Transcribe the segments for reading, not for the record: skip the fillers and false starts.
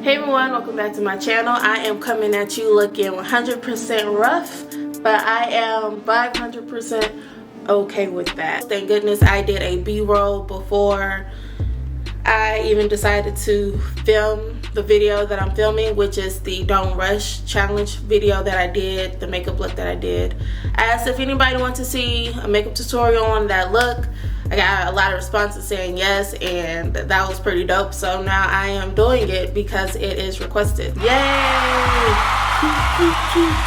Hey everyone, welcome back to my channel. I am coming at you looking 100% rough, but I am 500% okay with that. Thank goodness I did a B-roll before I even decided to film the video that I'm filming, which is the Don't Rush challenge video that I did, the makeup look that I did. I asked if anybody wants to see a makeup tutorial on that look. I got a lot of responses saying yes, and that was pretty dope. So now I am doing it because it is requested. Yay!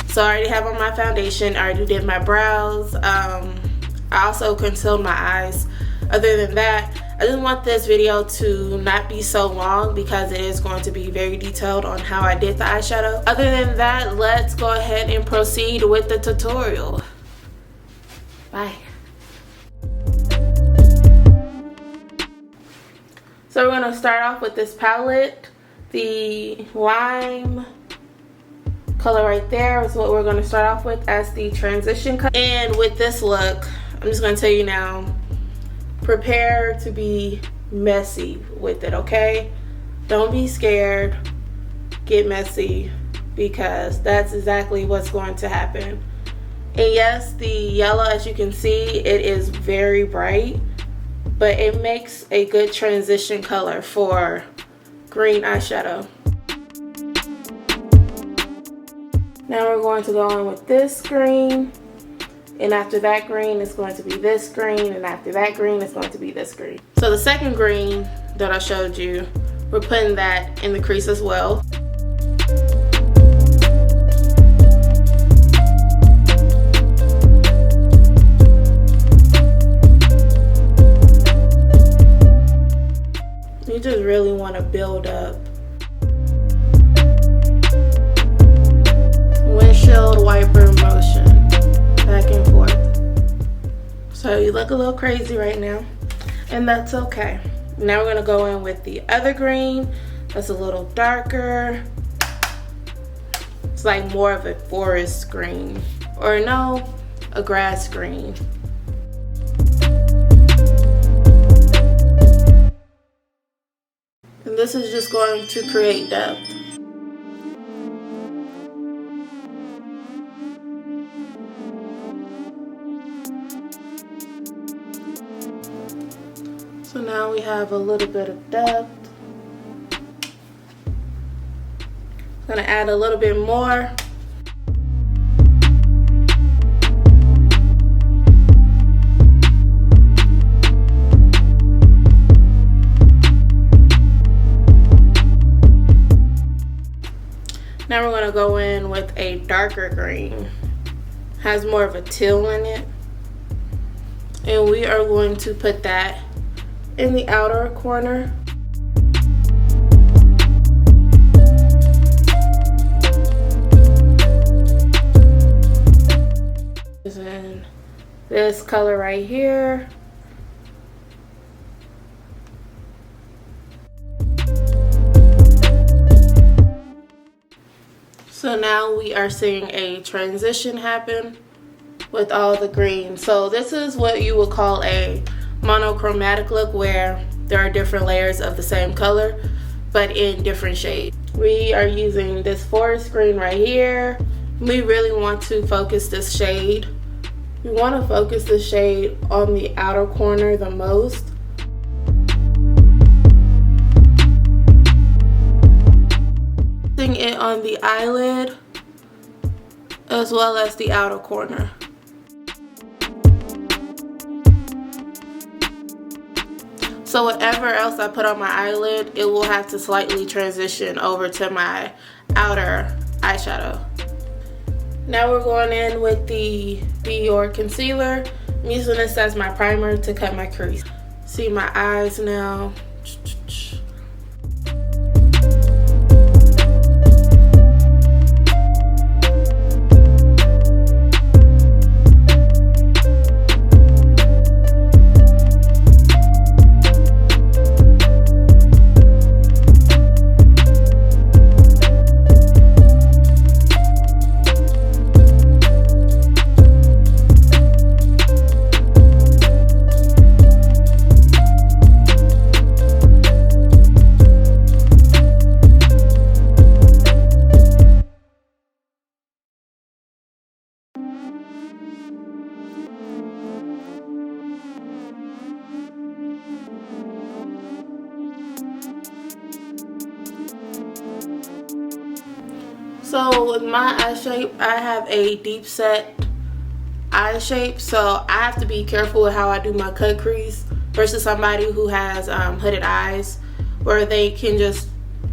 So I already have on my foundation. I already did my brows. I also concealed my eyes. Other than that, I just want this video to not be so long because it is going to be very detailed on how I did the eyeshadow. Other than that, let's go ahead and proceed with the tutorial. Bye. So we're going to start off with this palette. The lime color right there is what we're going to start off with as the transition color. And with this look, I'm just going to tell you now, prepare to be messy with it, okay? Don't be scared. Get messy, because that's exactly what's going to happen. And yes, the yellow, as you can see, it is very bright, but it makes a good transition color for green eyeshadow. Now we're going to go in with this green, and after that green it's going to be this green, and after that green it's going to be this green. So the second green that I showed you, we're putting that in the crease as well. You just really want to build up. Windshield wiper motion, back and forth. So you look a little crazy right now, and that's okay. Now we're going to go in with the other green that's a little darker. It's like more of a forest green, or no, a grass green. And this is just going to create depth. So now we have a little bit of depth. I'm going to add a little bit more. Now we're going to go in with a darker green. Has more of a teal in it. And we are going to put that in the outer corner. And this color right here. So now we are seeing a transition happen with all the green. So this is what you would call a monochromatic look, where there are different layers of the same color but in different shades. We are using this forest green right here. We really want to focus this shade. We want to focus the shade on the outer corner the most. It on the eyelid as well as the outer corner. So whatever else I put on my eyelid, it will have to slightly transition over to my outer eyeshadow. Now we're going in with the Dior concealer. I'm using this as my primer to cut my crease. See my eyes now. So with my eye shape, I have a deep set eye shape, so I have to be careful with how I do my cut crease versus somebody who has hooded eyes where they can just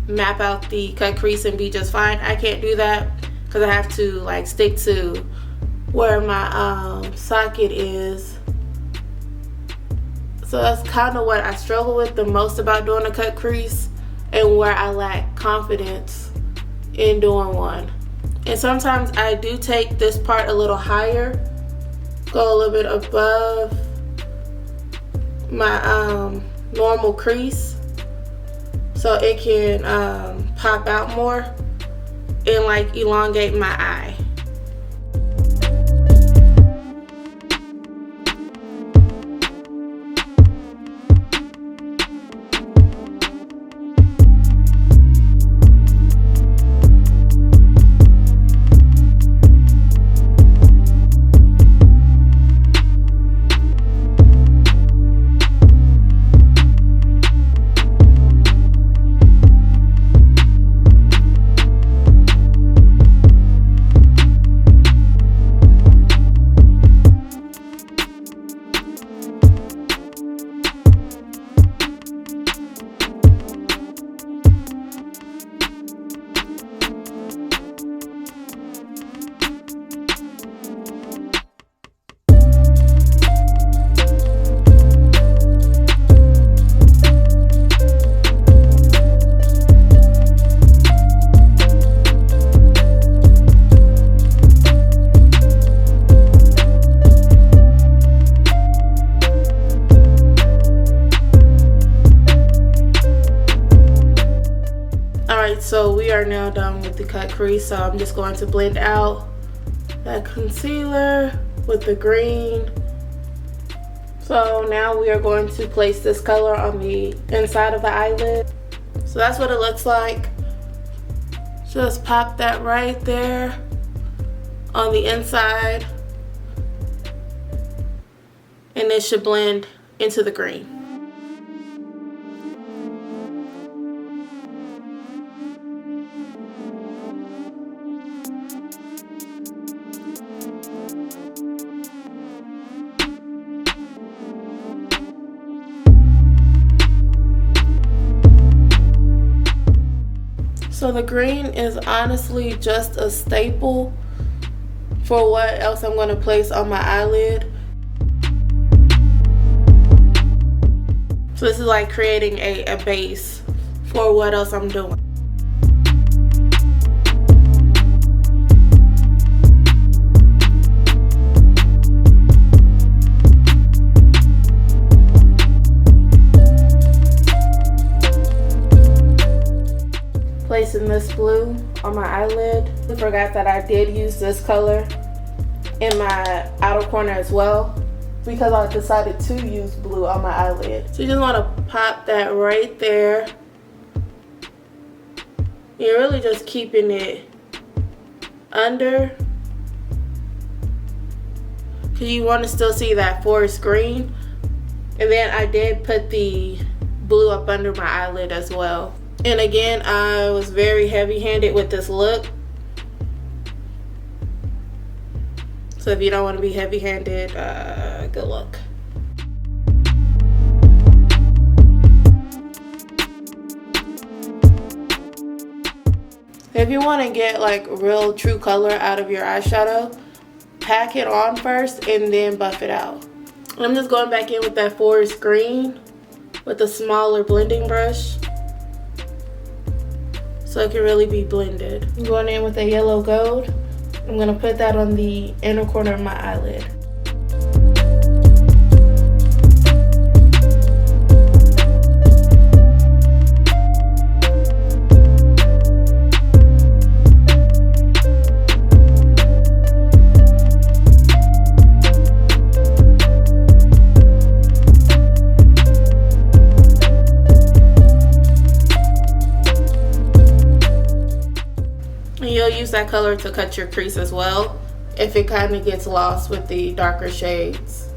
map out the cut crease and be just fine. I can't do that because I have to like stick to where my socket is. So that's kind of what I struggle with the most about doing a cut crease, and where I lack confidence in doing one. And sometimes I do take this part a little higher, go a little bit above my normal crease so it can pop out more and like elongate my eye. So we are now done with the cut crease, so I'm just going to blend out that concealer with the green. So now we are going to place this color on the inside of the eyelid. So that's what it looks like. Just pop that right there on the inside, and it should blend into the green. So the green is honestly just a staple for what else I'm going to place on my eyelid. So this is like creating a base for what else I'm doing. Placing this blue on my eyelid. I forgot that I did use this color in my outer corner as well, because I decided to use blue on my eyelid. So you just want to pop that right there. You're really just keeping it under, because you want to still see that forest green. And then I did put the blue up under my eyelid as well. And again, I was very heavy-handed with this look. So if you don't want to be heavy-handed, good luck. If you want to get like real true color out of your eyeshadow, pack it on first and then buff it out. I'm just going back in with that forest green with a smaller blending brush, so it can really be blended. I'm going in with a yellow gold. I'm gonna put that on the inner corner of my eyelid. You'll use that color to cut your crease as well if it kind of gets lost with the darker shades.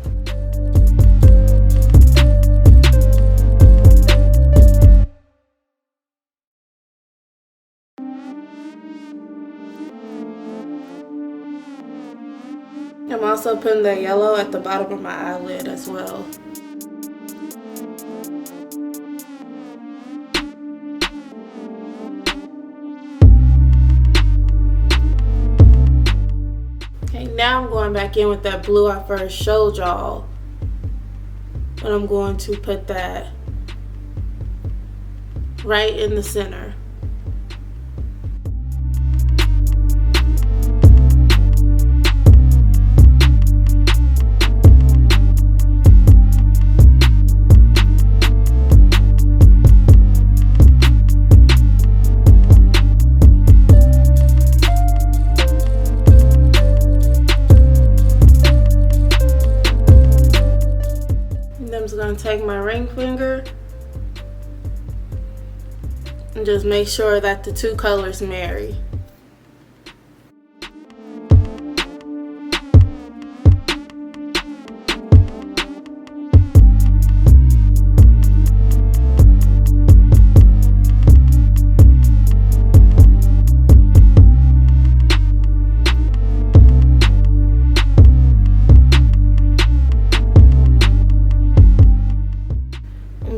also putting the yellow at the bottom of my eyelid as well. Okay, now I'm going back in with that blue I first showed y'all. And I'm going to put that right in the center. I'm just going to take my ring finger and just make sure that the two colors marry.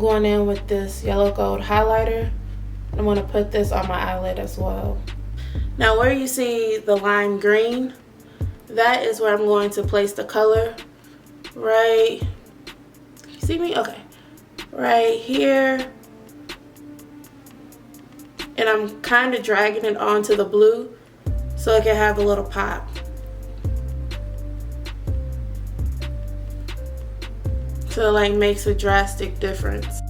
Going in with this yellow gold highlighter. I'm going to put this on my eyelid as well. Now where you see the lime green, that is where I'm going to place the color. Right, you see me? Okay, right here. And I'm kind of dragging it onto the blue so it can have a little pop. So it like makes a drastic difference.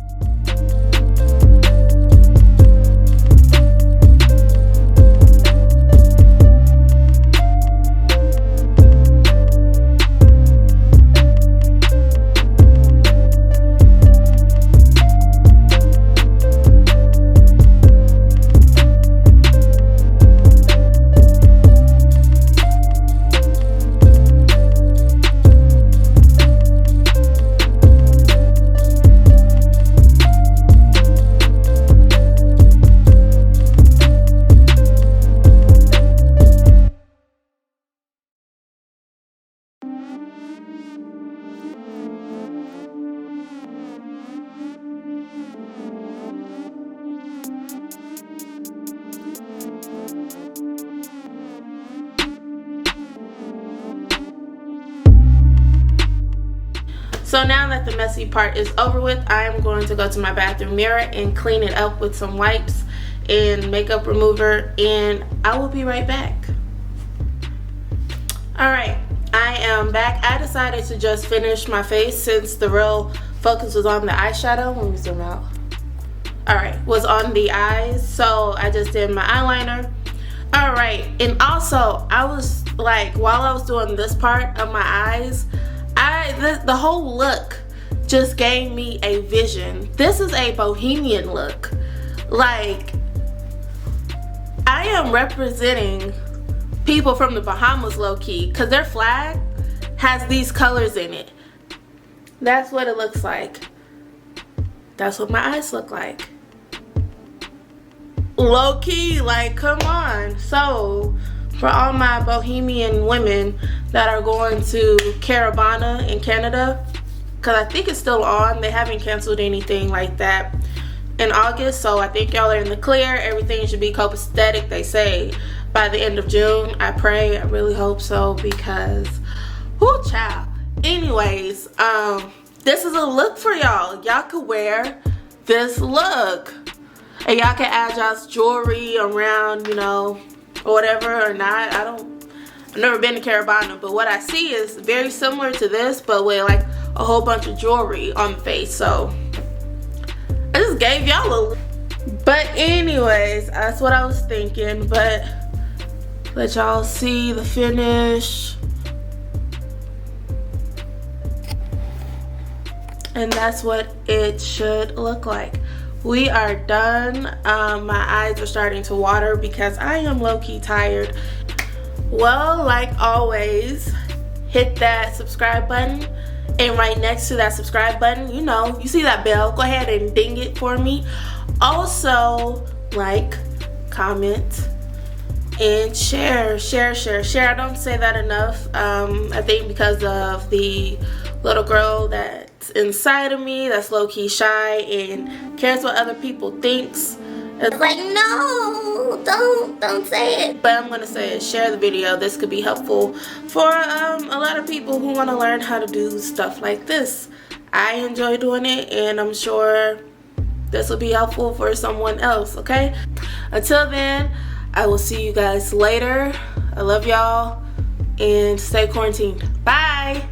So now that the messy part is over with, I am going to go to my bathroom mirror and clean it up with some wipes and makeup remover, and I will be right back. Alright, I am back. I decided to just finish my face since the real focus was on the eyeshadow. Let me zoom out. Alright, was on the eyes, so I just did my eyeliner. Alright, and also I was like, while I was doing this part of my eyes, the whole look just gave me a vision. This is a bohemian look. Like, I am representing people from the Bahamas low-key, because their flag has these colors in it. That's what it looks like. That's what my eyes look like. Low-key, like, come on. So for all my bohemian women that are going to Caravana in Canada, because I think it's still on, they haven't canceled anything like that in August, so I think y'all are in the clear. Everything should be copacetic, they say, by the end of June. I pray, I really hope so, because whoo child. Anyways, this is a look for y'all. Y'all could wear this look, and y'all can add y'all's jewelry around, you know, or whatever, or not. I've never been to Caravana, but what I see is very similar to this, but with like a whole bunch of jewelry on the face. So I just gave y'all a, but anyways, that's what I was thinking. But let y'all see the finish, and that's what it should look like. We are done. My eyes are starting to water because I am low-key tired. Well, like always, hit that subscribe button, and right next to that subscribe button, you know, you see that bell, go ahead and ding it for me. Also, like, comment, and share. I don't say that enough. I think because of the little girl that's inside of me that's low-key shy and cares what other people thinks. It's like, no, don't say it. But I'm gonna say it. Share the video. This could be helpful for a lot of people who want to learn how to do stuff like this. I enjoy doing it, and I'm sure this will be helpful for someone else. Okay, until then, I will see you guys later. I love y'all, and stay quarantined. Bye.